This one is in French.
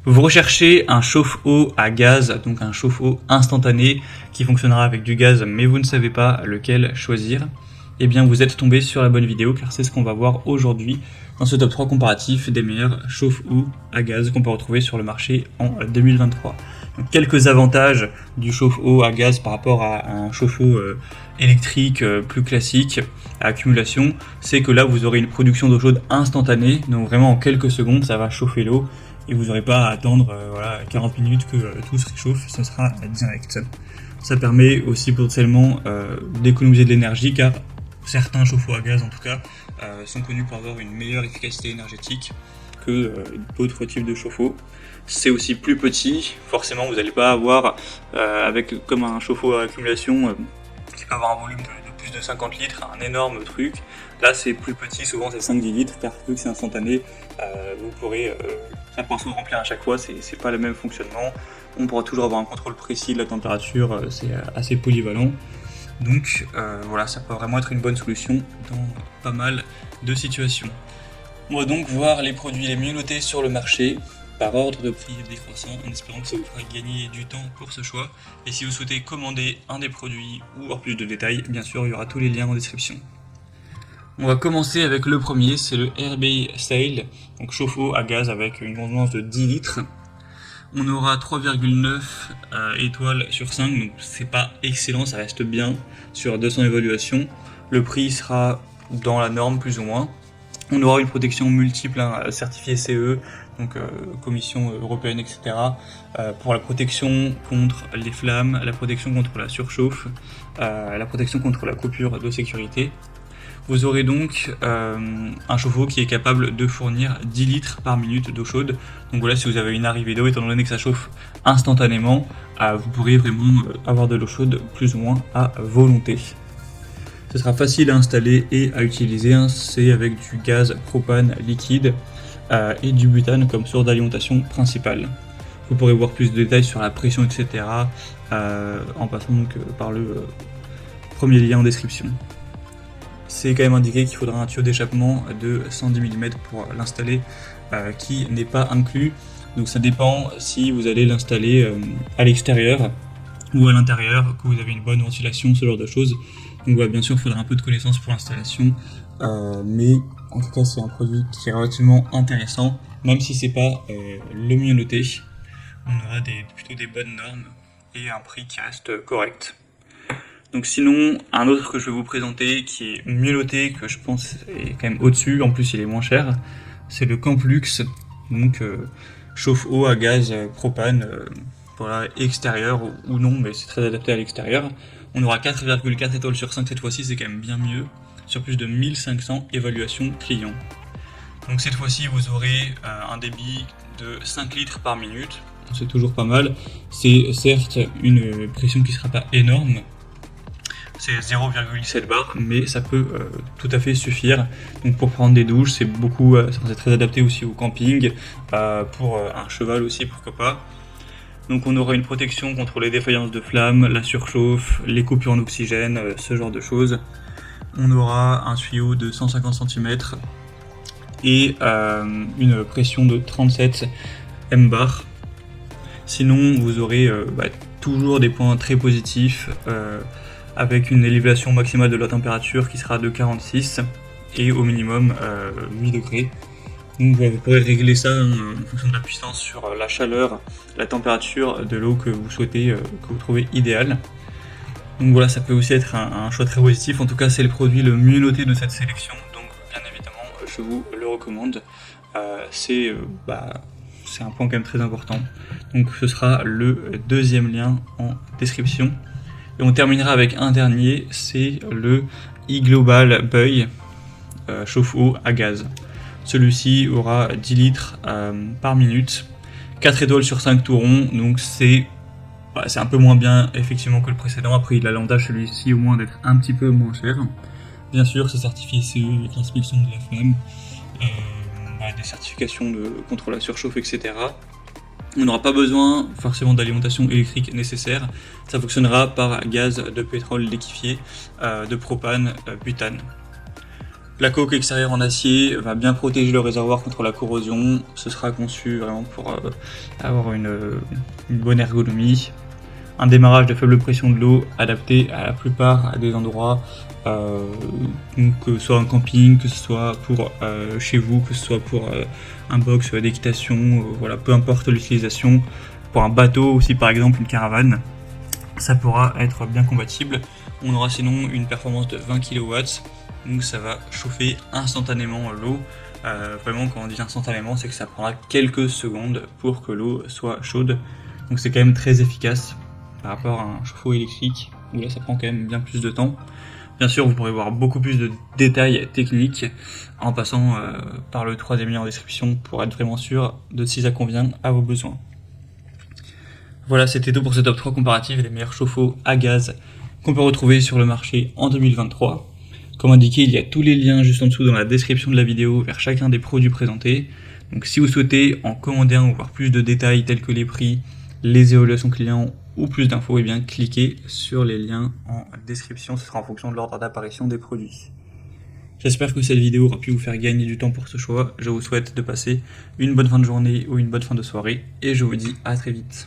Vous recherchez un chauffe-eau à gaz, donc un chauffe-eau instantané qui fonctionnera avec du gaz, mais vous ne savez pas lequel choisir. Eh bien, vous êtes tombé sur la bonne vidéo, car c'est ce qu'on va voir aujourd'hui dans ce top 3 comparatif des meilleurs chauffe-eau à gaz qu'on peut retrouver sur le marché en 2023. Donc, quelques avantages du chauffe-eau à gaz par rapport à un chauffe-eau électrique plus classique à accumulation, c'est que là vous aurez une production d'eau chaude instantanée, donc vraiment en quelques secondes ça va chauffer l'eau et vous n'aurez pas à attendre 40 minutes que tout se réchauffe, ça sera direct. Ça permet aussi potentiellement d'économiser de l'énergie, car certains chauffe-eau à gaz en tout cas sont connus pour avoir une meilleure efficacité énergétique que d'autres types de chauffe-eau. C'est aussi plus petit, forcément vous n'allez pas avoir comme un chauffe-eau à accumulation qui peut avoir un volume de plus de 50 litres, un énorme truc. Là c'est plus petit, souvent c'est 5-10 litres, car vu que c'est instantané, vous pourrez ça pourra se remplir à chaque fois, c'est pas le même fonctionnement. On pourra toujours avoir un contrôle précis de la température, c'est assez polyvalent. Donc voilà, ça peut vraiment être une bonne solution dans pas mal de situations. On va donc voir les produits les mieux notés sur le marché par ordre de prix décroissant, en espérant que ça vous fera gagner du temps pour ce choix. Et si vous souhaitez commander un des produits ou avoir plus de détails, bien sûr il y aura tous les liens en description. On va commencer avec le premier, c'est le RB Sale, donc chauffe-eau à gaz avec une contenance de 10 litres. On aura 3,9 étoiles sur 5, donc c'est pas excellent, ça reste bien sur 200 évaluations. Le prix sera dans la norme plus ou moins. On aura une protection multiple, certifiée CE, donc Commission européenne, etc. Pour la protection contre les flammes, la protection contre la surchauffe, la protection contre la coupure de sécurité. Vous aurez donc un chauffe-eau qui est capable de fournir 10 litres par minute d'eau chaude. Donc voilà, si vous avez une arrivée d'eau, étant donné que ça chauffe instantanément, vous pourrez vraiment avoir de l'eau chaude plus ou moins à volonté. Ce sera facile à installer et à utiliser, c'est avec du gaz propane liquide et du butane comme source d'alimentation principale. Vous pourrez voir plus de détails sur la pression, etc. En passant donc par le premier lien en description. C'est quand même indiqué qu'il faudra un tuyau d'échappement de 110 mm pour l'installer, qui n'est pas inclus. Donc ça dépend si vous allez l'installer à l'extérieur ou à l'intérieur, que vous avez une bonne ventilation, ce genre de choses. Donc voilà, bien sûr il faudra un peu de connaissance pour l'installation, mais en tout cas c'est un produit qui est relativement intéressant, même si c'est pas le mieux noté. On aura plutôt des bonnes normes et un prix qui reste correct. Donc sinon, un autre que je vais vous présenter qui est mieux noté, que je pense est quand même au-dessus, en plus il est moins cher, c'est le Camplux, donc chauffe-eau à gaz propane, voilà, extérieur ou non, mais c'est très adapté à l'extérieur. On aura 4,4 étoiles sur 5 cette fois-ci, c'est quand même bien mieux, sur plus de 1500 évaluations clients. Donc cette fois-ci vous aurez un débit de 5 litres par minute, c'est toujours pas mal. C'est certes une pression qui ne sera pas énorme, c'est 0,7 bar, mais ça peut tout à fait suffire. Donc pour prendre des douches, c'est très adapté aussi au camping, pour un cheval aussi, pourquoi pas. Donc on aura une protection contre les défaillances de flammes, la surchauffe, les coupures en oxygène, ce genre de choses. On aura un tuyau de 150 cm et une pression de 37 mbar. Sinon vous aurez toujours des points très positifs, avec une élévation maximale de la température qui sera de 46 et au minimum 8 degrés. Donc vous pourrez régler ça en fonction de la puissance sur la chaleur, la température de l'eau que vous souhaitez, que vous trouvez idéale. Donc voilà, ça peut aussi être un choix très positif. En tout cas, c'est le produit le mieux noté de cette sélection, donc bien évidemment, je vous le recommande. C'est un point quand même très important. Donc ce sera le deuxième lien en description. Et on terminera avec un dernier, c'est le iGlobal Buoy chauffe-eau à gaz. Celui-ci aura 10 litres par minute, 4 étoiles sur 5 tout rond, donc c'est un peu moins bien effectivement que le précédent. Après il a l'avantage celui-ci au moins d'être un petit peu moins cher. Bien sûr c'est certifié CE avec l'inspection de la flamme, des certifications contre la surchauffe, etc. On n'aura pas besoin forcément d'alimentation électrique nécessaire, ça fonctionnera par gaz de pétrole liquéfié, de propane, butane. La coque extérieure en acier va bien protéger le réservoir contre la corrosion. Ce sera conçu vraiment pour avoir une bonne ergonomie. Un démarrage de faible pression de l'eau adapté à la plupart des endroits, donc que ce soit un camping, que ce soit pour chez vous, que ce soit pour un box d'équitation, voilà, peu importe l'utilisation. Pour un bateau aussi, par exemple une caravane, ça pourra être bien compatible. On aura sinon une performance de 20 kW, donc ça va chauffer instantanément l'eau. Vraiment, quand on dit instantanément, c'est que ça prendra quelques secondes pour que l'eau soit chaude. Donc c'est quand même très efficace par rapport à un chauffe-eau électrique, où là ça prend quand même bien plus de temps. Bien sûr, vous pourrez voir beaucoup plus de détails techniques en passant par le troisième lien en description pour être vraiment sûr de si ça convient à vos besoins. Voilà, c'était tout pour ce top 3 comparatif des meilleurs chauffe-eau à gaz qu'on peut retrouver sur le marché en 2023. Comme indiqué, il y a tous les liens juste en dessous dans la description de la vidéo vers chacun des produits présentés. Donc si vous souhaitez en commander un ou voir plus de détails tels que les prix, les évaluations clients ou plus d'infos, eh bien cliquez sur les liens en description, ce sera en fonction de l'ordre d'apparition des produits. J'espère que cette vidéo aura pu vous faire gagner du temps pour ce choix. Je vous souhaite de passer une bonne fin de journée ou une bonne fin de soirée et je vous dis à très vite.